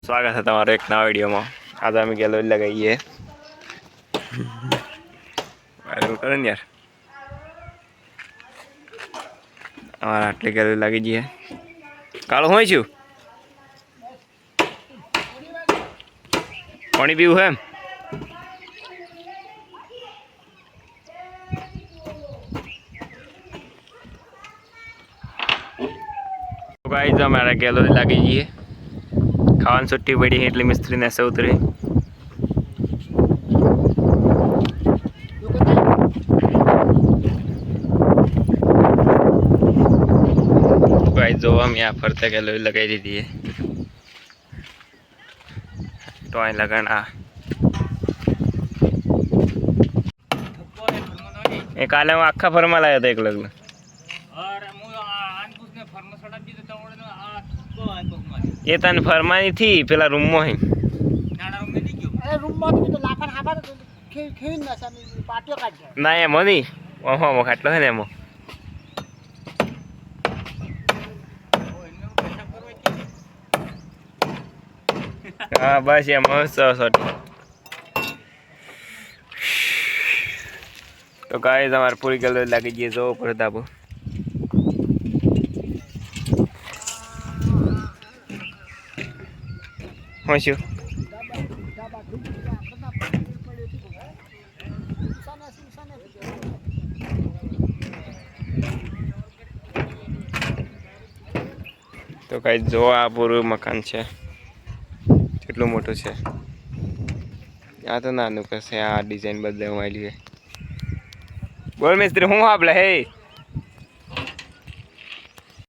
स्वागत है तुम्हारे एक नवा वीडियो में। आज हमें गैलरी लगाई है वायरल करो यार। हमारा आटली गैलरी लगी जी है कालो हो छू पानी पीव है। तो गाइस हमारा गैलरी लगी जी है खावन छुट्टी पड़ी है એટલે મિસ્ત્રી ને સે ઉતરે गाइस जो हम यहाँ फरते गैलरी लगाई दी थी तो आई लगाना एक काले में आखा फरमा लाया था एक लगन ये तन फरमानी थी पेला रूम में ही रूम में तो लाफर हाफर खेन ना सामी पाटियो काट जाए ना ये मोनी ओहो मो खाटलो है ने मो हां बस ये मस्त सॉट। तो गाइस हमारी पूरी गैलरी लगी जी जो ऊपर दाबो होशु तो गाइस जो आ पूરું મકાન છે કેટલું મોટું છે આ તો નાનું કસે આ ડિઝાઇન બદલવા આવી છે बोल मिस्त्री हूँ आप लहे